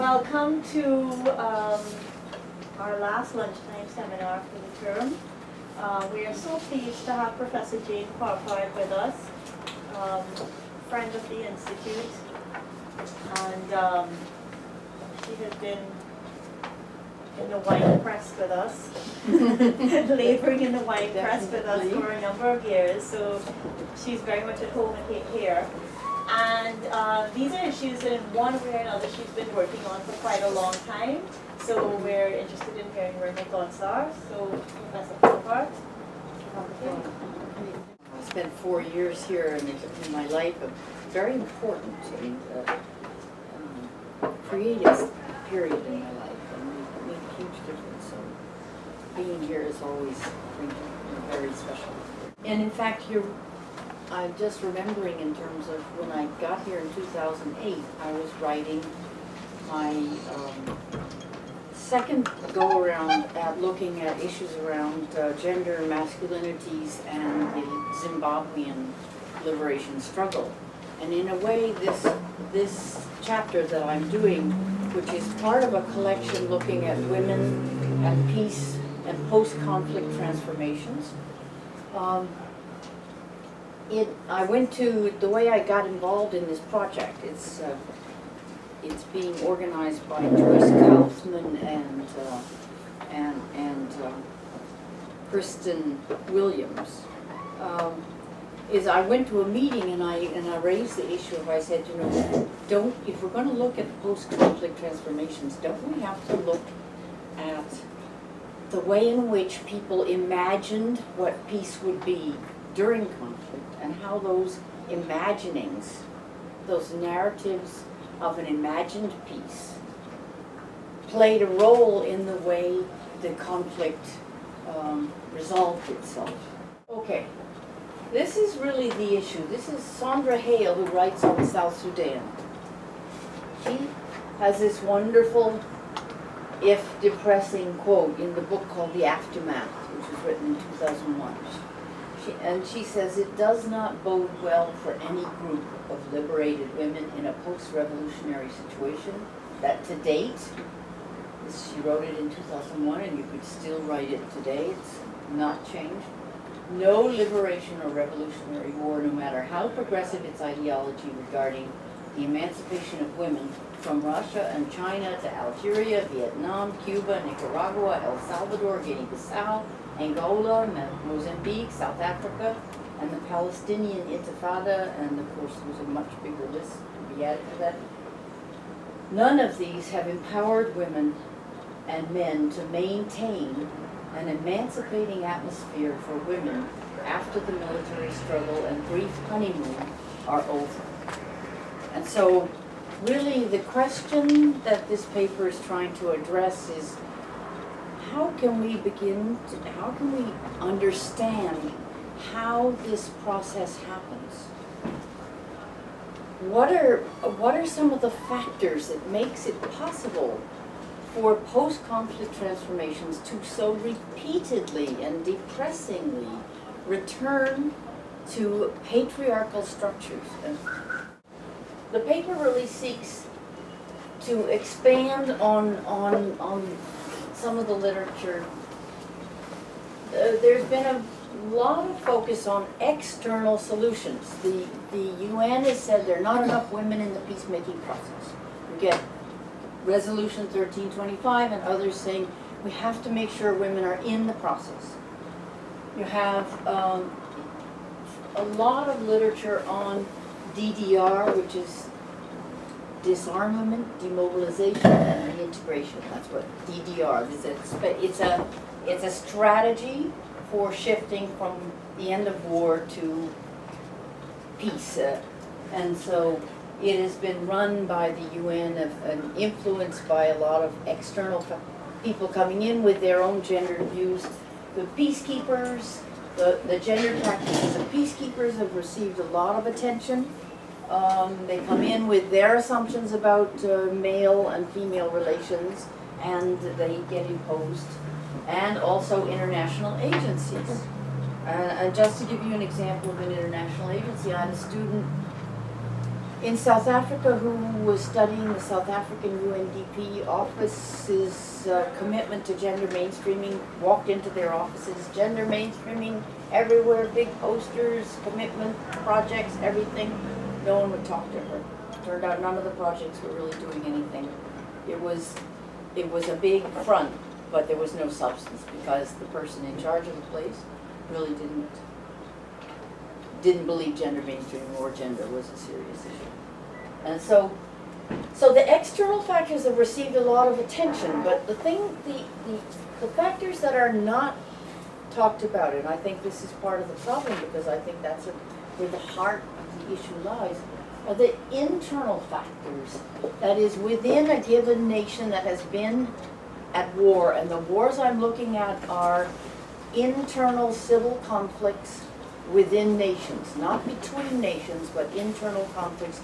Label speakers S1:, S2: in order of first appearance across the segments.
S1: Welcome to our last lunchtime seminar for the term. We are so pleased to have Professor Jane Parpart with us, friend of the Institute, and she has been in the wine press with us, laboring in the wine press with us for a number of years, so she's very much at home here. And these are issues that in one way or another she's been working on for quite a long time, so we're interested in hearing where her thoughts are. So, Professor Parpart.
S2: I spent 4 years here in my life, very important and creative period in my life, and it made a huge difference. So being here is always very special. And in fact, I'm just remembering in terms of when I got here in 2008, I was writing my second go-around at looking at issues around gender, masculinities, and the Zimbabwean liberation struggle. And in a way, this chapter that I'm doing, which is part of a collection looking at women and peace and post-conflict transformations, I went to, the way I got involved in this project, it's being organized by Joyce Kaufman and Kristen Williams. Is I went to a meeting and I raised the issue of, I said, you know, if we're going to look at the post-conflict transformations, don't we have to look at the way in which people imagined what peace would be during conflict, and how those imaginings, those narratives of an imagined peace, played a role in the way the conflict resolved itself. Okay, this is really the issue. This is Sandra Hale, who writes on South Sudan. She has this wonderful, if depressing, quote in the book called The Aftermath, which was written in 2001. And she says, it does not bode well for any group of liberated women in a post-revolutionary situation that to date, she wrote it in 2001 and you could still write it today, it's not changed. No liberation or revolutionary war, no matter how progressive its ideology regarding the emancipation of women from Russia and China to Algeria, Vietnam, Cuba, Nicaragua, El Salvador, Guinea-Bissau, Angola, Mozambique, South Africa, and the Palestinian Intifada, and of course there's a much bigger list to be added to that. None of these have empowered women and men to maintain an emancipating atmosphere for women after the military struggle and brief honeymoon are over. And so really the question that this paper is trying to address is, how can we understand how this process happens? What are some of the factors that makes it possible for post-conflict transformations to so repeatedly and depressingly return to patriarchal structures? And the paper really seeks to expand on some of the literature. There's been a lot of focus on external solutions. The UN has said there are not enough women in the peacemaking process. We get Resolution 1325 and others saying we have to make sure women are in the process. You have a lot of literature on DDR, which is disarmament, demobilization, and reintegration. That's what DDR is. It's a strategy for shifting from the end of war to peace, and so it has been run by the UN and influenced by a lot of external people coming in with their own gendered views. The peacekeepers, the gender practices of peacekeepers have received a lot of attention. They come in with their assumptions about male and female relations, and they get imposed. And also international agencies. And just to give you an example of an international agency, I had a student in South Africa who was studying the South African UNDP office's commitment to gender mainstreaming, walked into their offices, gender mainstreaming everywhere, big posters, commitment projects, everything. No one would talk to her. Turned out none of the projects were really doing anything. It was a big front, but there was no substance because the person in charge of the place really didn't believe gender mainstreaming or gender was a serious issue. And so the external factors have received a lot of attention, but the factors that are not talked about, and I think this is part of the problem because I think that's where the heart of the issue lies, are the internal factors. That is, within a given nation that has been at war, and the wars I'm looking at are internal civil conflicts within nations, not between nations, but internal conflicts.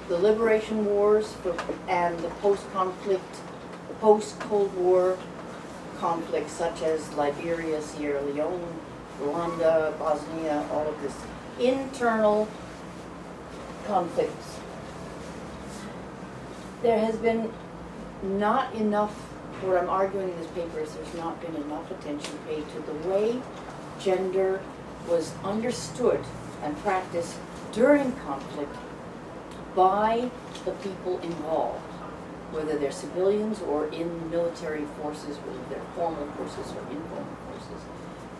S2: The liberation wars and the post-conflict, post-Cold War conflicts such as Liberia, Sierra Leone, Rwanda, Bosnia, all of this. Internal conflicts. There has been not enough, what I'm arguing in this paper is there's not been enough attention paid to the way gender was understood and practiced during conflict by the people involved, whether they're civilians or in military forces, whether they're formal forces or informal forces.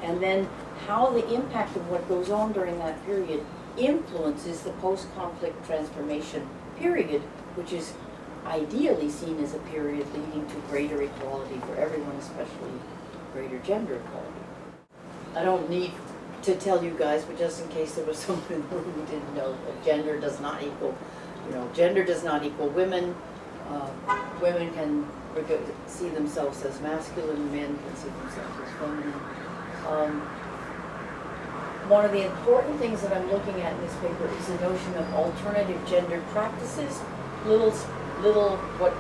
S2: And then how the impact of what goes on during that period influences the post-conflict transformation period, which is ideally seen as a period leading to greater equality for everyone, especially greater gender equality. I don't need to tell you guys, but just in case there was someone in the room who didn't know, that gender does not equal, gender does not equal women. Women can see themselves as masculine, men can see themselves as feminine. One of the important things that I'm looking at in this paper is the notion of alternative gender practices, little what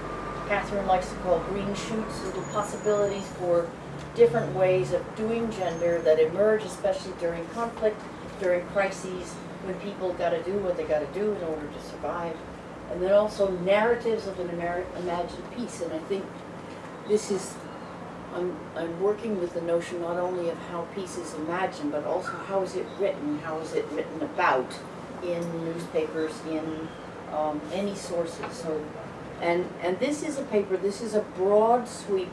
S2: Catherine likes to call green shoots, little possibilities for different ways of doing gender that emerge, especially during conflict, during crises, when people got to do what they got to do in order to survive. And then also narratives of an imagined peace. And I think this is, I'm working with the notion not only of how peace is imagined, but also how is it written about in newspapers, in any sources. So, and this is a paper, this is a broad sweep,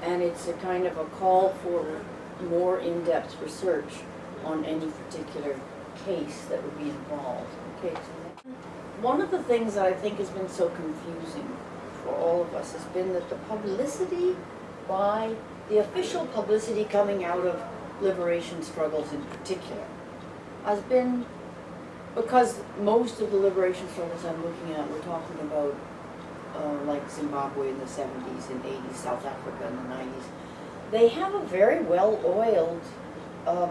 S2: and it's a kind of a call for more in-depth research on any particular case that would be involved. Okay, so one of the things that I think has been so confusing for all of us has been that the publicity by the official publicity coming out of liberation struggles in particular has been, because most of the liberation struggles I'm looking at, we're talking about like Zimbabwe in the 70s and 80s, South Africa in the 90s, they have a very well-oiled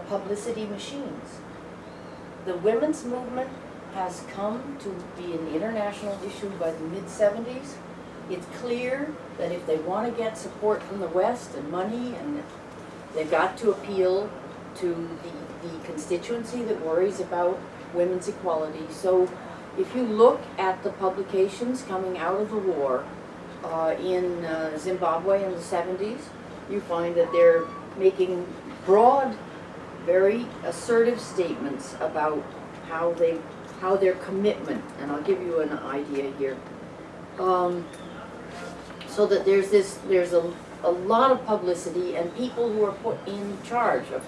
S2: publicity machines. The women's movement has come to be an international issue by the mid-70s. It's clear that if they want to get support from the West and money, and they've got to appeal to the constituency that worries about women's equality. So if you look at the publications coming out of the war in Zimbabwe in the 70s, you find that they're making broad, very assertive statements about how their commitment, and I'll give you an idea here. So that there's a lot of publicity and people who are put in charge of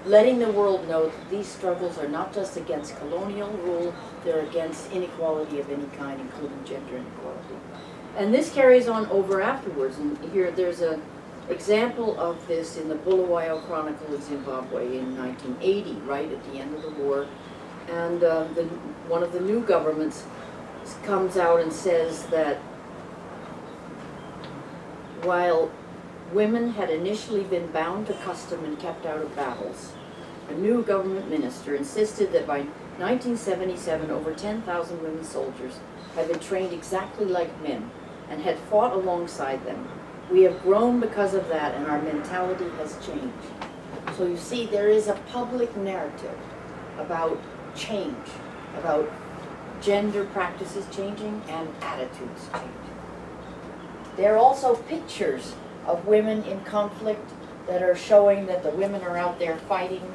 S2: letting the world know that these struggles are not just against colonial rule, they're against inequality of any kind, including gender inequality. And this carries on over afterwards, and here there's an example of this in the Bulawayo Chronicle of Zimbabwe in 1980, right at the end of the war. And one of the new governments comes out and says that while women had initially been bound to custom and kept out of battles, a new government minister insisted that by 1977 over 10,000 women soldiers had been trained exactly like men and had fought alongside them. We have grown because of that, and our mentality has changed. So you see, there is a public narrative about change, about gender practices changing and attitudes changing. There are also pictures of women in conflict that are showing that the women are out there fighting.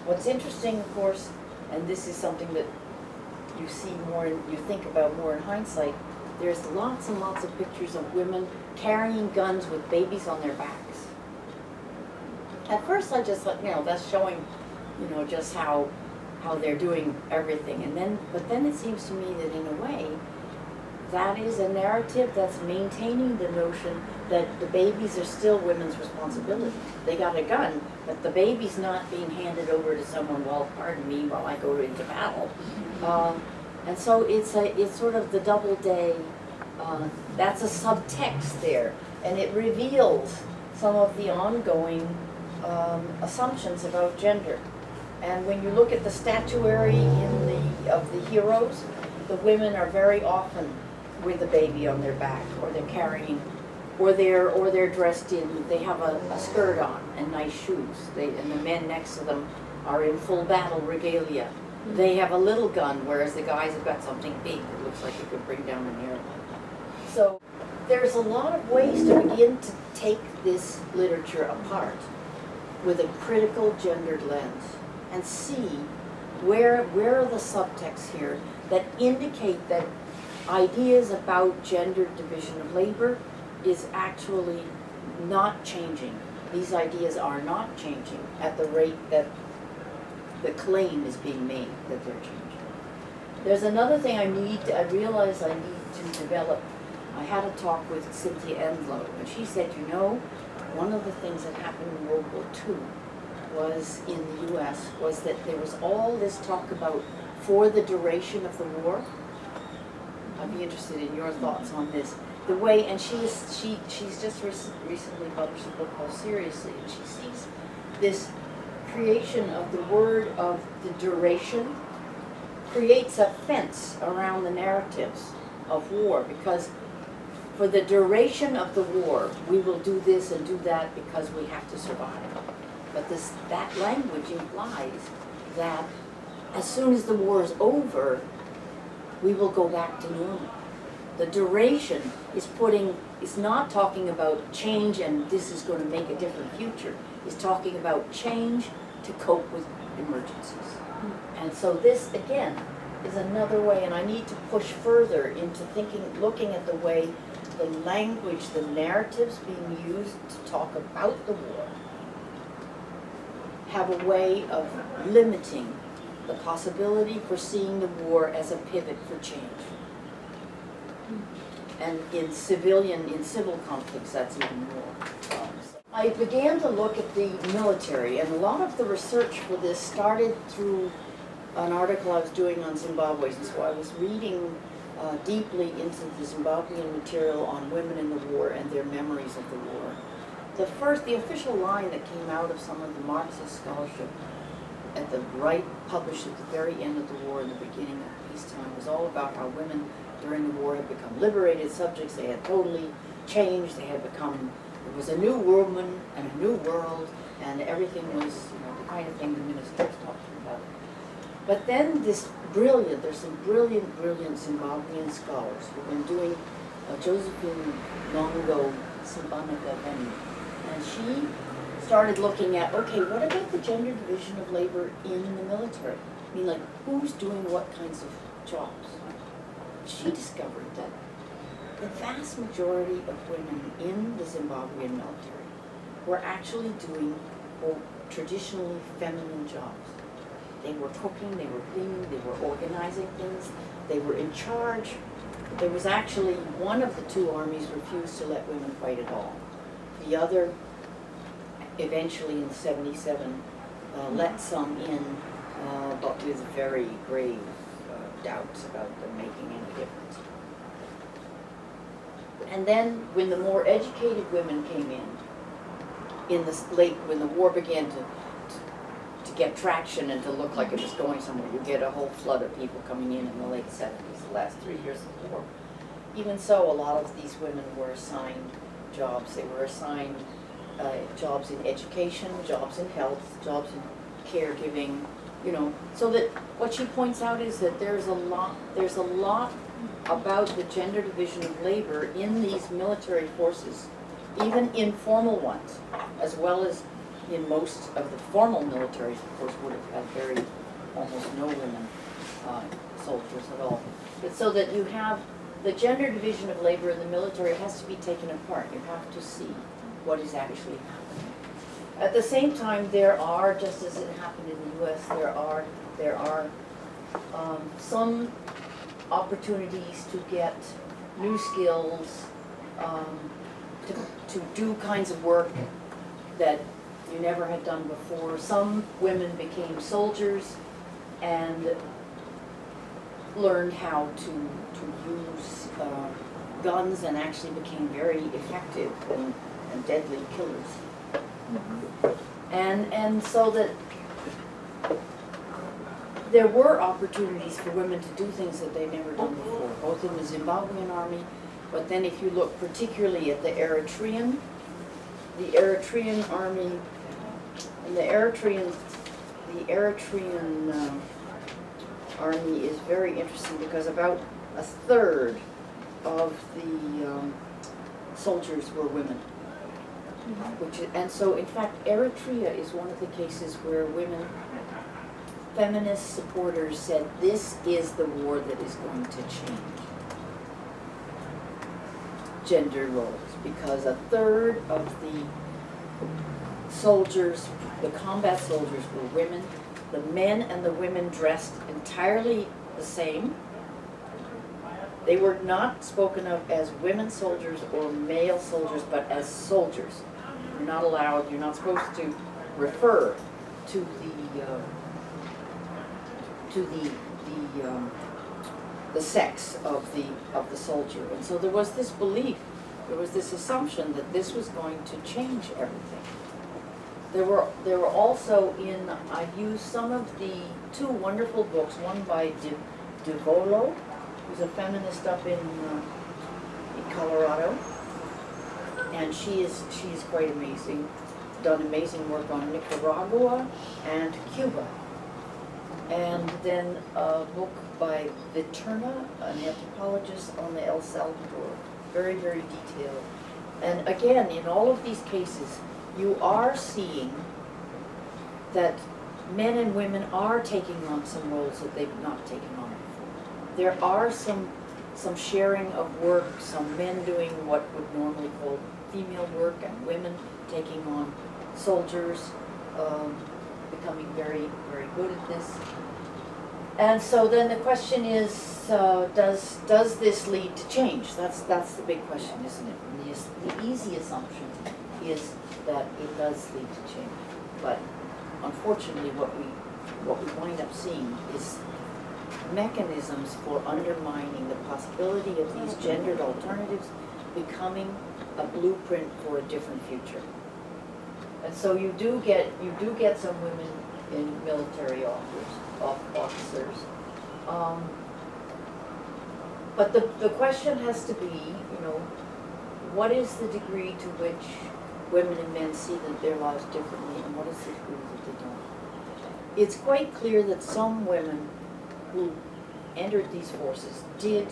S2: What's interesting, of course, and this is something that you see more, you think about more in hindsight, there's lots and lots of pictures of women carrying guns with babies on their backs. At first I just thought, that's showing, just how they're doing everything. But then it seems to me that in a way, that is a narrative that's maintaining the notion that the babies are still women's responsibility. They got a gun, but the baby's not being handed over to someone, pardon me, while I go into battle. And so it's sort of the double day, that's a subtext there. And it reveals some of the ongoing assumptions about gender. And when you look at the statuary of the heroes, the women are very often with a baby on their back, or they're carrying, or they're dressed in, they have a skirt on and nice shoes. And the men next to them are in full battle regalia. They have a little gun, whereas the guys have got something big that looks like it could bring down an airplane. So there's a lot of ways to begin to take this literature apart with a critical gendered lens and see where are the subtexts here that indicate that ideas about gendered division of labor is actually not changing. These ideas are not changing at the rate that the claim is being made that they're changing. There's another thing I realized I need to develop. I had a talk with Cynthia Enloe, and she said, one of the things that happened in World War II was in the US was that there was all this talk about for the duration of the war. I'd be interested in your thoughts on this. The way, and she's just recently published a book called Seriously, and she sees this creation of the word of the duration creates a fence around the narratives of war, because for the duration of the war, we will do this and do that because we have to survive. But that language implies that as soon as the war is over, we will go back to normal. The duration is not talking about change and this is going to make a different future. It's talking about change to cope with emergencies. And so this, again, is another way, and I need to push further into looking at the way the language, the narratives being used to talk about the war have a way of limiting the possibility for seeing the war as a pivot for change. And in civil conflicts, that's even more. I began to look at the military, and a lot of the research for this started through an article I was doing on Zimbabwe. And so I was reading deeply into the Zimbabwean material on women in the war and their memories of the war. The official line that came out of some of the Marxist scholarship published at the very end of the war and the beginning of peacetime, was all about how women during the war had become liberated subjects. They had totally changed. There was a new woman and a new world, and everything was the kind of thing the minister was talking about. But then there's some brilliant Zimbabwean scholars who've been doing Josephine Longo Simbanika, and she started looking at, okay, what about the gender division of labor in the military? I mean, who's doing what kinds of jobs? She discovered that the vast majority of women in the Zimbabwean military were actually doing traditionally feminine jobs. They were cooking, they were cleaning, they were organizing things, they were in charge. There was actually one of the two armies refused to let women fight at all. The other, eventually in '77, let some in, but with very grave doubts about them making any difference. And then when the more educated women came when the war began to get traction and to look like it was going somewhere, you get a whole flood of people coming in the late 70s, the last 3 years of the war. Even so, a lot of these women were assigned jobs. They were assigned jobs in education, jobs in health, jobs in caregiving, you know, so that what she points out is that there's a lot about the gender division of labor in these military forces, even informal ones, as well as in most of the formal militaries, of course, would have had almost no women soldiers at all. But so that you have the gender division of labor in the military has to be taken apart. You have to see what is actually happening. At the same time, there are, just as it happened in the U.S., there are some opportunities to get new skills, to do kinds of work that you never had done before. Some women became soldiers and learned how to use guns and actually became very effective and deadly killers. And so that there were opportunities for women to do things that they'd never done before, both in the Zimbabwean army, but then if you look particularly at the Eritrean army, and the Eritrean army is very interesting because about a third of the soldiers were women. And so in fact Eritrea is one of the cases where women, feminist supporters said this is the war that is going to change gender roles, because a third of the soldiers, the combat soldiers, were women. The men and the women dressed entirely the same. They were not spoken of as women soldiers or male soldiers, but as soldiers. You're not allowed, you're not supposed to refer to the sex of the soldier. And so there was this belief, there was this assumption that this was going to change everything. There were also I've used some of the two wonderful books, one by Dept, who's a feminist up in Colorado, and she's quite amazing, done amazing work on Nicaragua and Cuba. And then a book by Viterna, an anthropologist on the El Salvador, very, very detailed. And again, in all of these cases, you are seeing that men and women are taking on some roles that they've not taken on before. There are some sharing of work, some men doing what would normally call female work, and women taking on soldiers, becoming very, very good at this. And so then the question is, does this lead to change? That's the big question, isn't it? And the easy assumption is that it does lead to change. But unfortunately, what we wind up seeing is mechanisms for undermining the possibility of these gendered alternatives becoming a blueprint for a different future. And so you do get some women in military officers. But the question has to be, what is the degree to which women and men see their lives differently, and what is the degree that they don't? It's quite clear that some women who entered these forces did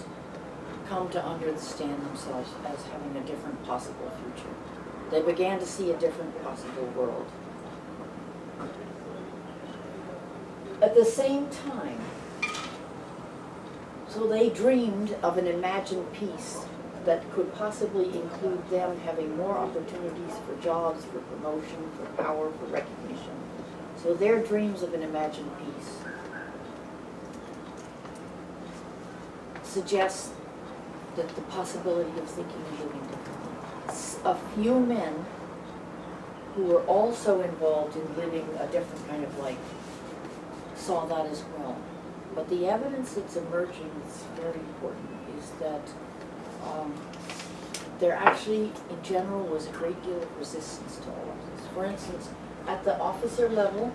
S2: come to understand themselves as having a different possible future. They began to see a different possible world. At the same time, so they dreamed of an imagined peace that could possibly include them having more opportunities for jobs, for promotion, for power, for recognition. So their dreams of an imagined peace suggest that the possibility of thinking and living differently. A few men who were also involved in living a different kind of life saw that as well. But the evidence that's emerging is very important, is that there actually, in general, was a great deal of resistance to all of this. For instance, at the officer level,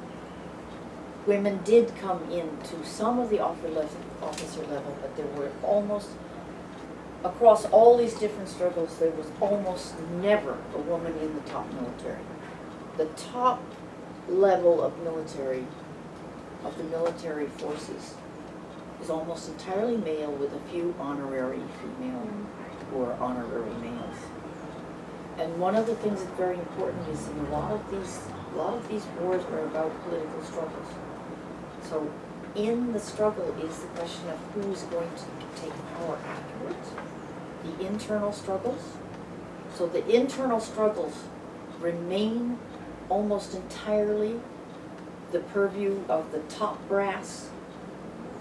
S2: women did come into some of the officer level, but there were almost, across all these different struggles, there was almost never a woman in the top military. The top level of military of the military forces is almost entirely male with a few honorary female or honorary males. And one of the things that's very important is in a lot of these wars are about political struggles. So in the struggle is the question of who's going to take power afterwards, the internal struggles. So the internal struggles remain almost entirely the purview of the top brass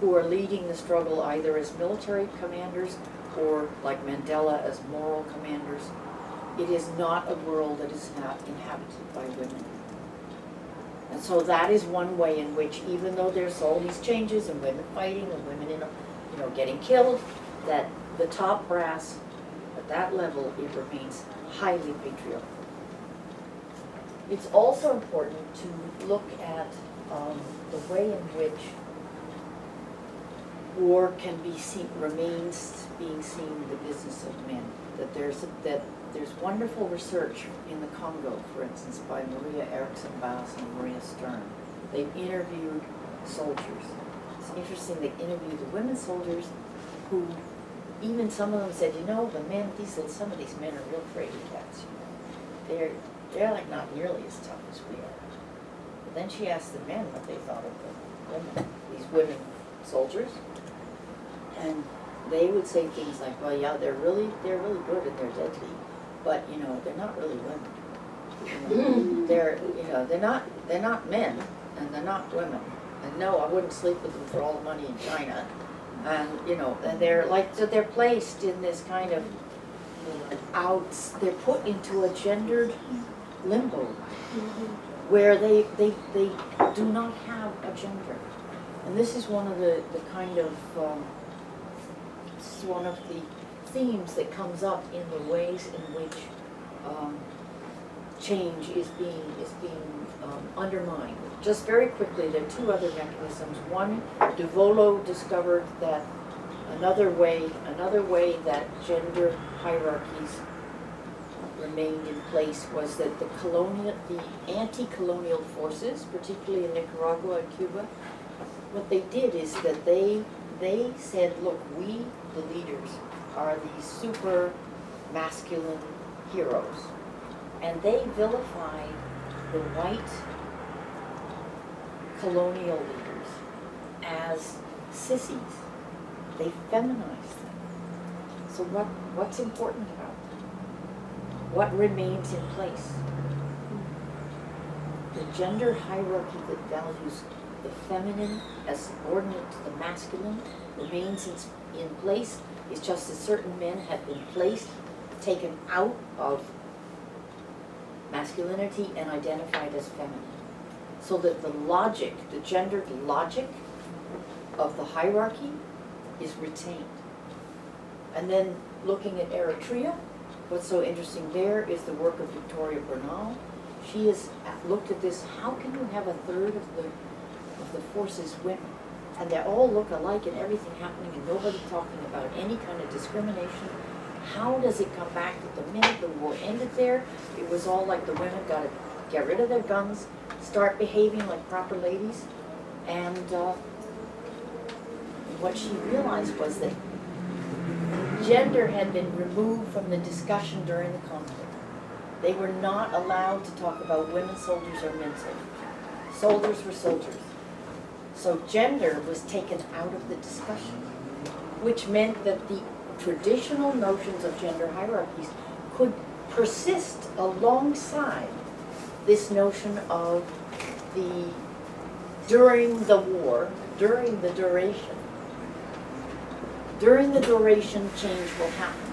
S2: who are leading the struggle either as military commanders or, like Mandela, as moral commanders. It is not a world that is not inhabited by women. And so that is one way in which, even though there's all these changes and women fighting and women getting killed, that the top brass at that level, it remains highly patriarchal. It's also important to look at the way in which war can be seen, remains being seen the business of men. That there's wonderful research in the Congo, for instance, by Maria Eriksson and Maria Stern. They've interviewed soldiers. It's interesting, they interviewed the women soldiers who, even some of them said, the men, some of these men are real fraidy cats. They're like not nearly as tough as we are. But then she asked the men what they thought of the women, these women soldiers, and they would say things like, well, yeah, they're really good and they're deadly, but they're not really women. They're not men and they're not women. And no, I wouldn't sleep with them for all the money in China. And and they're placed in this kind of they're put into a gendered limbo where they do not have a gender. And this is one of the kind of this is one of the themes that comes up in the ways in which change is being undermined. Just very quickly, there are two other mechanisms. One, De Volo discovered that another way that gender hierarchies remained in place was that the anti-colonial forces, particularly in Nicaragua and Cuba, what they did is that they said, look, we, the leaders, are these super masculine heroes. And they vilified the white colonial leaders as sissies. They feminized them. So what's important about them? What remains in place? The gender hierarchy that values the feminine as subordinate to the masculine remains in place. It's just that certain men have been taken out of masculinity and identified as feminine. So that the gendered logic of the hierarchy is retained. And then looking at Eritrea, what's so interesting there is the work of Victoria Bernal. She has looked at this, how can you have a third of the forces women? And they all look alike and everything happening and nobody talking about any kind of discrimination. How does it come back that the minute the war ended there, it was all like the women got to get rid of their guns, start behaving like proper ladies, and what she realized was that gender had been removed from the discussion during the conflict. They were not allowed to talk about women soldiers or men soldiers. Soldiers were soldiers. So gender was taken out of the discussion, which meant that the traditional notions of gender hierarchies could persist alongside this notion of during the war, during the duration. During the duration, change will happen.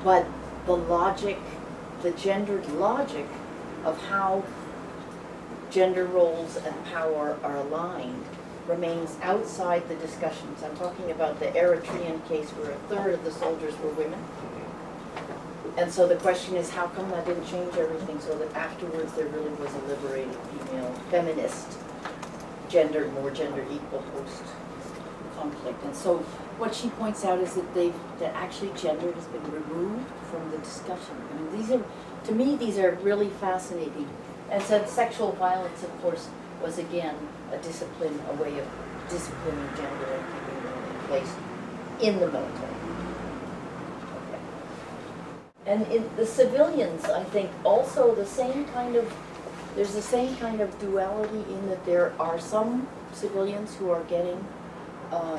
S2: But the gendered logic of how gender roles and power are aligned remains outside the discussions. I'm talking about the Eritrean case where a third of the soldiers were women. And so the question is, how come that didn't change everything so that afterwards there really was a liberated female feminist, more gender equal post-conflict. And so what she points out is that actually gender has been removed from the discussion. I mean, to me, these are really fascinating. And so sexual violence, of course, was again a discipline, a way of disciplining gender and keeping them in place in the military. Okay. And in the civilians, I think also there's the same kind of duality in that there are some civilians who are getting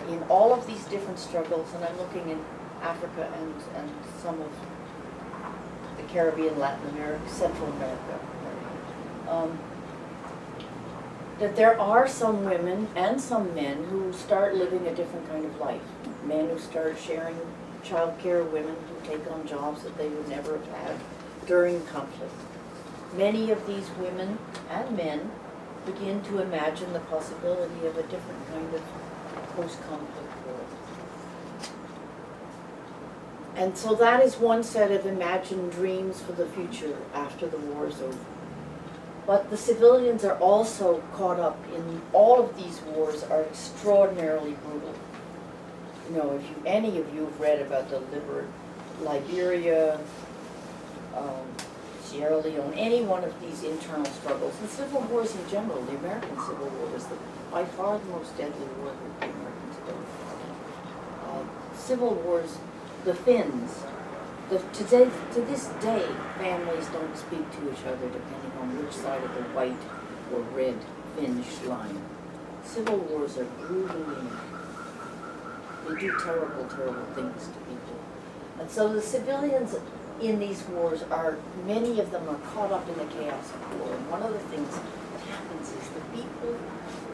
S2: in all of these different struggles, and I'm looking in Africa and some of the Caribbean, Latin America, Central America, that there are some women and some men who start living a different kind of life. Men who start sharing childcare, women who take on jobs that they would never have had during conflict. Many of these women and men begin to imagine the possibility of a different kind of post-conflict world. And so that is one set of imagined dreams for the future after the war is over. But the civilians are also caught up in all of these wars are extraordinarily brutal. You know, if any of you have read about the Liberia, Sierra Leone, any one of these internal struggles, and civil wars in general, the American Civil War was by far the most deadly war that the Americans ever fought. Civil wars, the Finns, to this day, families don't speak to each other depending on which side of the white or red Finnish line. Civil wars are brutally, they do terrible, terrible things to people. And so the civilians in these wars many of them are caught up in the chaos of war. And one of the things that happens is the people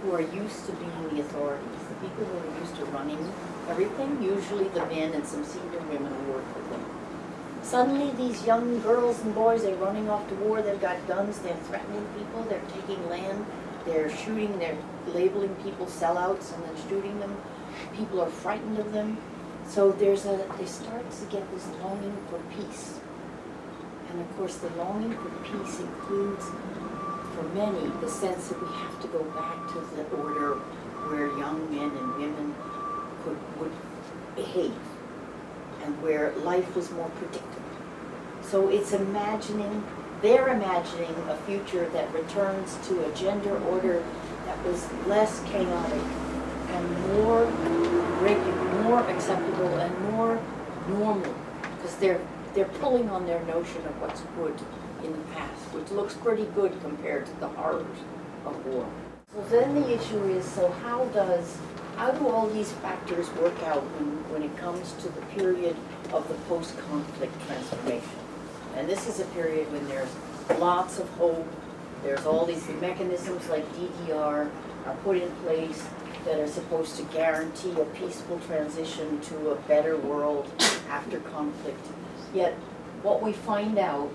S2: who are used to being the authorities, the people who are used to running everything, usually the men and some senior women who work with them. Suddenly these young girls and boys, they're running off to war, they've got guns, they're threatening people, they're taking land, they're shooting, they're labeling people sellouts and then shooting them. People are frightened of them. So they start to get this longing for peace. And of course the longing for peace includes, for many, the sense that we have to go back to the order where young men and women would behave and where life was more predictable. So they're imagining a future that returns to a gender order that was less chaotic and more regular, more acceptable and more normal, because they're pulling on their notion of what's good in the past, which looks pretty good compared to the horrors of war. So then the issue is, so how do all these factors work out when it comes to the period of the post-conflict transformation? And this is a period when there's lots of hope. There's all these mechanisms like DDR are put in place that are supposed to guarantee a peaceful transition to a better world after conflict. Yet what we find out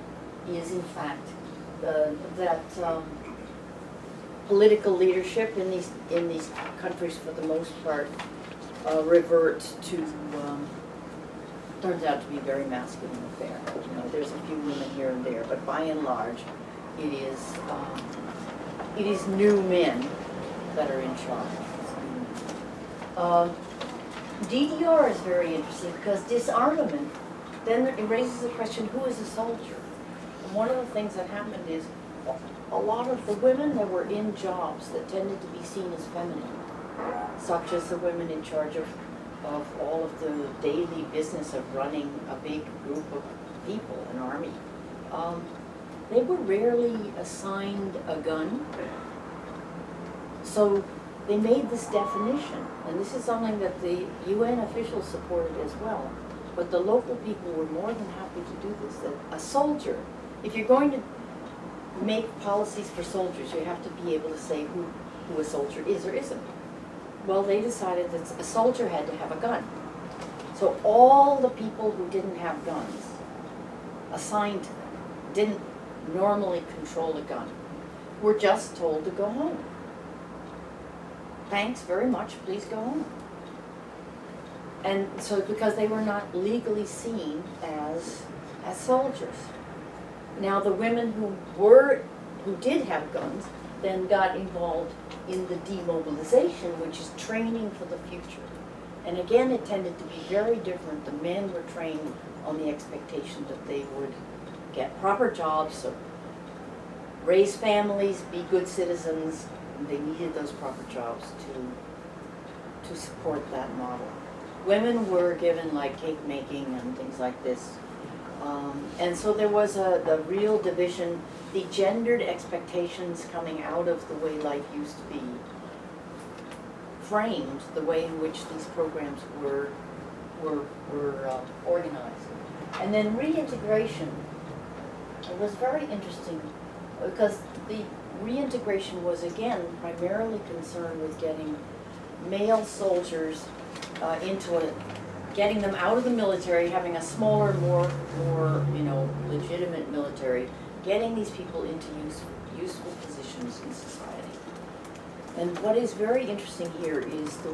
S2: is, in fact, that political leadership in these countries, for the most part, revert to turns out to be a very masculine affair. You know, there's a few women here and there, but by and large, it is new men that are in charge. DDR is very interesting because disarmament then it raises the question, who is a soldier? And one of the things that happened is a lot of the women that were in jobs that tended to be seen as feminine, such as the women in charge of all of the daily business of running a big group of people, an army, they were rarely assigned a gun. So they made this definition, and this is something that the UN officials supported as well, but the local people were more than happy to do this, that a soldier, if you're going to make policies for soldiers, you have to be able to say who a soldier is or isn't. Well, they decided that a soldier had to have a gun. So all the people who didn't have guns, assigned to them, didn't normally control a gun, were just told to go home. Thanks very much, please go home. And so because they were not legally seen as soldiers. Now the women who did have guns then got involved in the demobilization, which is training for the future. And again, it tended to be very different. The men were trained on the expectation that they would get proper jobs, so raise families, be good citizens, and they needed those proper jobs to support that model. Women were given like cake making and things like this. And so there was the real division, the gendered expectations coming out of the way life used to be framed, the way in which these programs were organized. And then reintegration, it was very interesting because the reintegration was again primarily concerned with getting male soldiers getting them out of the military, having a smaller, more legitimate military, getting these people into useful positions in society. And what is very interesting here is the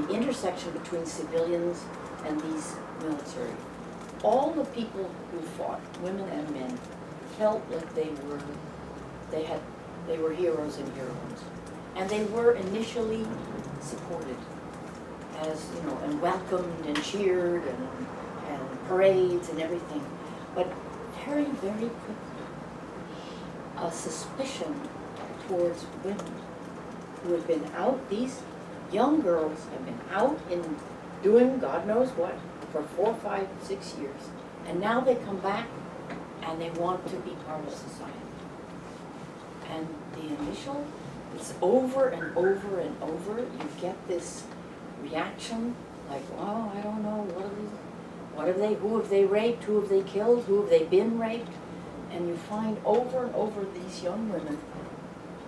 S2: intersection between civilians and these military. All the people who fought, women and men, felt like they were heroes and heroines. And they were initially supported as, and welcomed and cheered and parades and everything. But very, very quickly, a suspicion towards women who had been out, these young girls have been out in doing God knows what for 4, 5, 6 years. And now they come back and they want to be part of society. And the initial, it's over and over and over, you get this reaction like, oh, I don't know, who have they raped, who have they killed, who have they been raped? And you find over and over these young women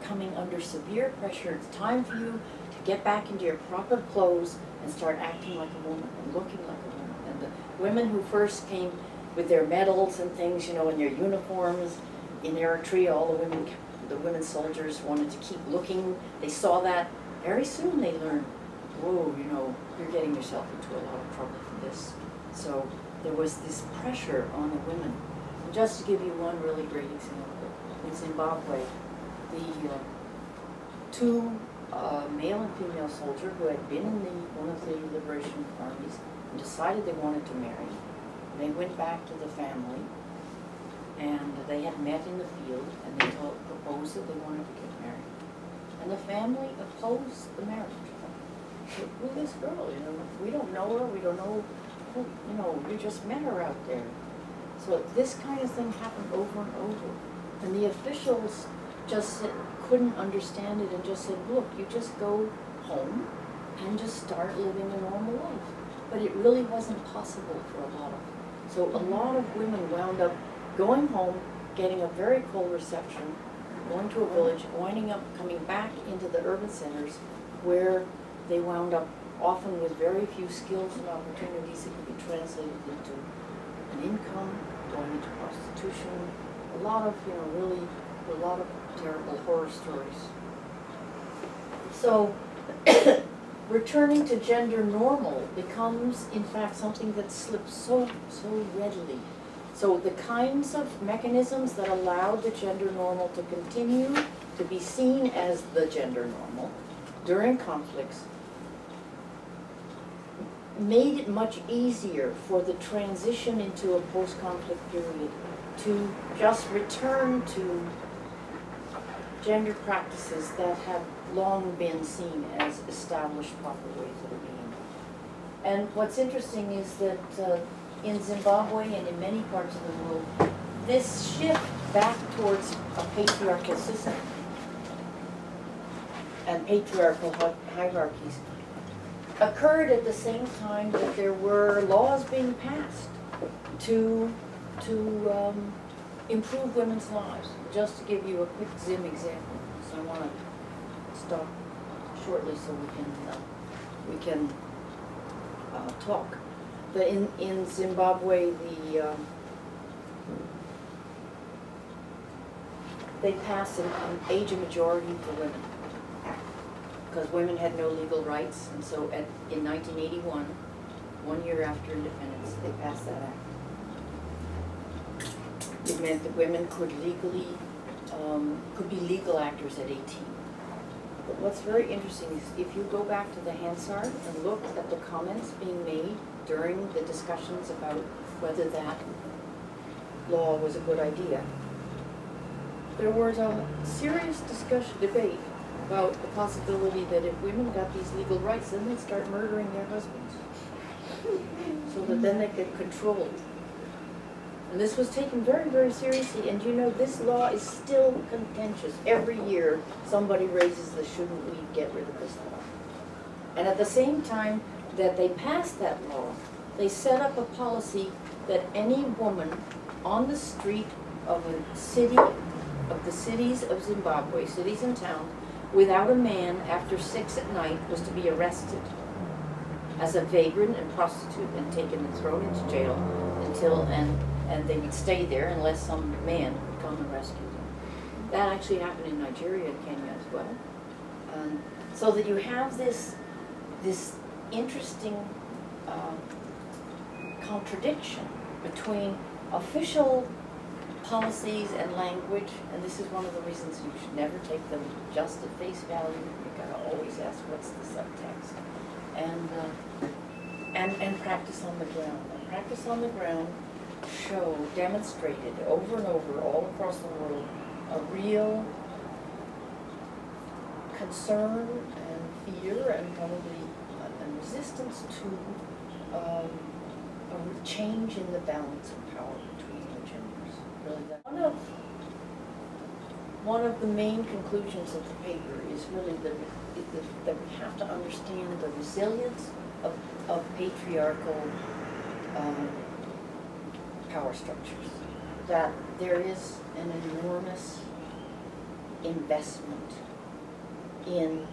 S2: coming under severe pressure. It's time for you to get back into your proper clothes and start acting like a woman and looking like a woman. And the women who first came with their medals and things, in their uniforms, in Eritrea, all the women soldiers wanted to keep looking. They saw that. Very soon they learned, whoa, you're getting yourself into a lot of trouble for this. So there was this pressure on the women. And just to give you one really great example, in Zimbabwe, the two male and female soldiers who had been in one of the liberation armies and decided they wanted to marry, they went back to the family and they had met in the field and they proposed that they wanted to get married. And the family opposed the marriage. Who this girl, we don't know her, we don't know who, we just met her out there. So this kind of thing happened over and over. And the officials just couldn't understand it and just said, look, you just go home and just start living a normal life. But it really wasn't possible for a lot of them. So a lot of women wound up going home, getting a very cold reception, going to a village, winding up coming back into the urban centers where they wound up often with very few skills and opportunities that could be translated into an income, going into prostitution, a lot of terrible horror stories. So returning to gender normal becomes, in fact, something that slips so readily. So the kinds of mechanisms that allowed the gender normal to continue to be seen as the gender normal during conflicts made it much easier for the transition into a post-conflict period to just return to gender practices that have long been seen as established proper ways of being. And what's interesting is that in Zimbabwe and in many parts of the world, this shift back towards a patriarchal system and patriarchal hierarchies occurred at the same time that there were laws being passed to improve women's lives. Just to give you a quick Zim example, so I want to stop shortly so we can talk. But in Zimbabwe, they passed an age of majority for women, because women had no legal rights, and so in 1981, 1 year after independence, they passed that act. It meant that women could be legal actors at 18. But what's very interesting is if you go back to the Hansard and look at the comments being made during the discussions about whether that law was a good idea, there was a serious debate about the possibility that if women got these legal rights, then they'd start murdering their husbands. So that then they could control. And this was taken very, very seriously, and you know, this law is still contentious. Every year, somebody raises the shouldn't we get rid of this law. And at the same time that they passed that law, they set up a policy that any woman on the street of a city, of the cities of Zimbabwe, cities and towns, without a man after 6 at night was to be arrested as a vagrant and prostitute and taken and thrown into jail until, and they would stay there unless some man would come and rescue them. That actually happened in Nigeria and Kenya as well. So that you have this interesting contradiction between official policies and language, and this is one of the reasons you should never take them just at face value. You gotta always ask what's the subtext, and practice on the ground. And practice on the ground demonstrated over and over all across the world a real concern and fear and probably a resistance to a change in the balance of power between the genders. Really, one of the main conclusions of the paper is really that we have to understand the resilience of patriarchal power structures. That there is an enormous investment in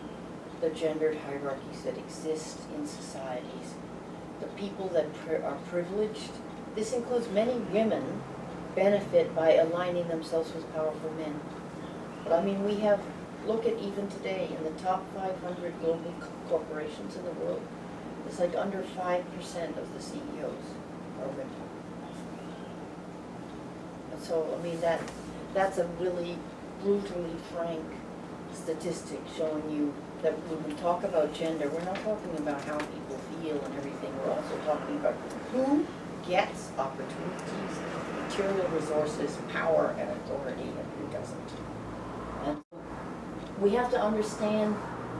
S2: the gendered hierarchies that exist in societies. The people that are privileged, this includes many women, benefit by aligning themselves with powerful men. But I mean, we have, look at even today, in the top 500 global corporations in the world, it's like under 5% of the CEOs are women. And so, I mean, that's a really brutally frank statistic showing you that when we talk about gender, we're not talking about how people feel and everything. We're also talking about who gets opportunities, material resources, power, and authority, and who doesn't. And we have to understand,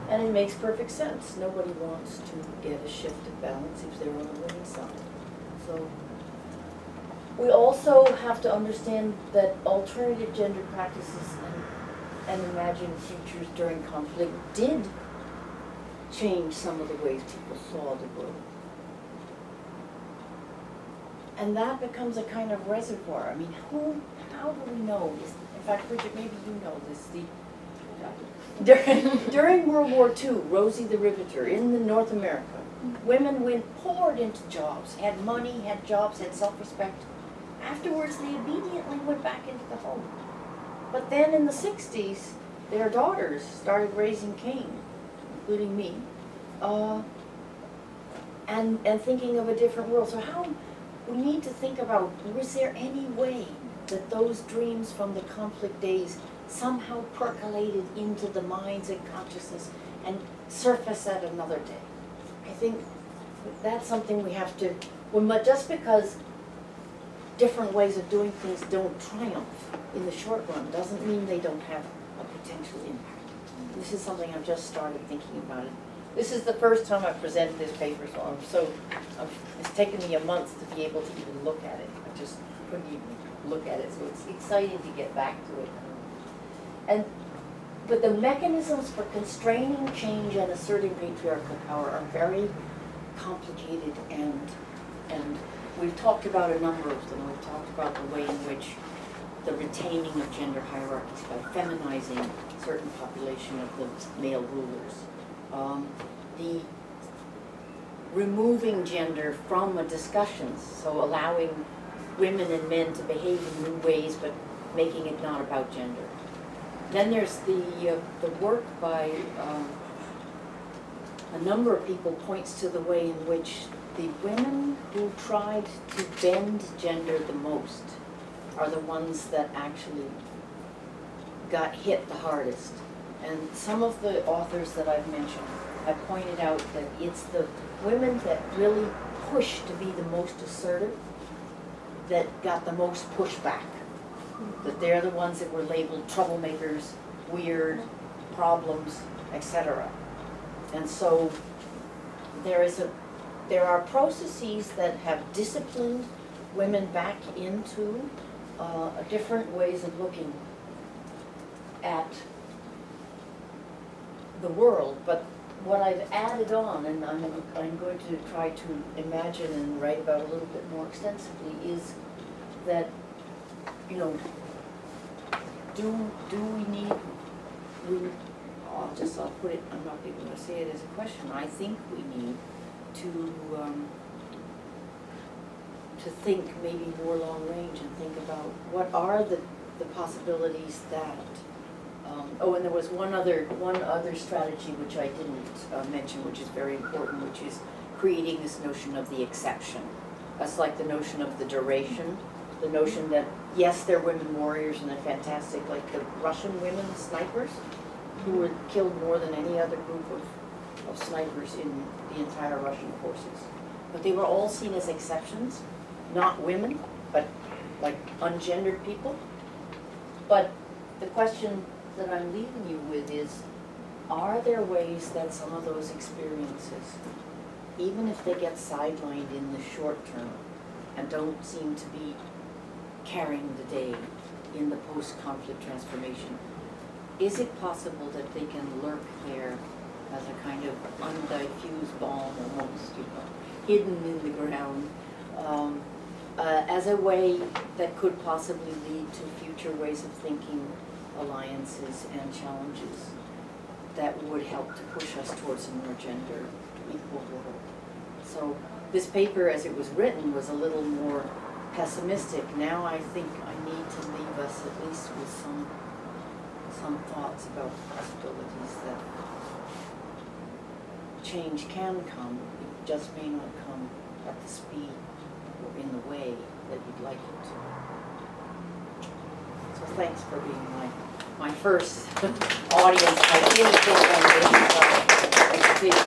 S2: and it makes perfect sense. Nobody wants to get a shift of balance if they're on the women's side. So we also have to understand that alternative gender practices and imagined futures during conflict did change some of the ways people saw the world. And that becomes a kind of reservoir. I mean, how do we know? In fact, Bridget, maybe you know this. During World War II, Rosie the Riveter in North America, women poured into jobs, had money, had jobs, had self-respect. Afterwards, they immediately went back into the home. But then in the 60s, their daughters started raising Cain, including me, and thinking of a different world. So we need to think about, was there any way that those dreams from the conflict days somehow percolated into the minds and consciousness and surface at another day? I think that's something we have to, just because different ways of doing things don't triumph in the short run doesn't mean they don't have a potential impact. This is something I've just started thinking about it. This is the first time I've presented this paper, so it's taken me a month to be able to even look at it. I just couldn't even look at it, so it's exciting to get back to it. But the mechanisms for constraining change and asserting patriarchal power are very complicated, and we've talked about a number of them. We've talked about the way in which the retaining of gender hierarchies by feminizing certain population of the male rulers. The removing gender from a discussions, so allowing women and men to behave in new ways, but making it not about gender. Then there's the work by a number of people points to the way in which the women who tried to bend gender the most are the ones that actually got hit the hardest. And some of the authors that I've mentioned have pointed out that it's the women that really pushed to be the most assertive that got the most pushback. That they're the ones that were labeled troublemakers, weird, problems, etc. And so there are processes that have disciplined women back into different ways of looking at the world. But what I've added on, and I'm going to try to imagine and write about a little bit more extensively, is that, you know, do we need, I'll put it, I'm not even going to say it as a question. I think we need to think maybe more long range and think about what are the possibilities that, and there was one other strategy which I didn't mention, which is very important, which is creating this notion of the exception. That's like the notion of the duration, the notion that, yes, they're women warriors and they're fantastic, like the Russian women snipers, who were killed more than any other group of snipers in the entire Russian forces. But they were all seen as exceptions, not women, but like ungendered people. But the question that I'm leaving you with is, are there ways that some of those experiences, even if they get sidelined in the short term and don't seem to be carrying the day in the post-conflict transformation, is it possible that they can lurk there as a kind of undiffused bomb, almost, you know, hidden in the ground, as a way that could possibly lead to future ways of thinking, alliances and challenges that would help to push us towards a more gender equal world? So this paper, as it was written, was a little more pessimistic. Now I think I need to leave us at least with some thoughts about the possibilities that change can come. It just may not come at the speed or in the way that you'd like it to. So thanks for being my first audience. I feel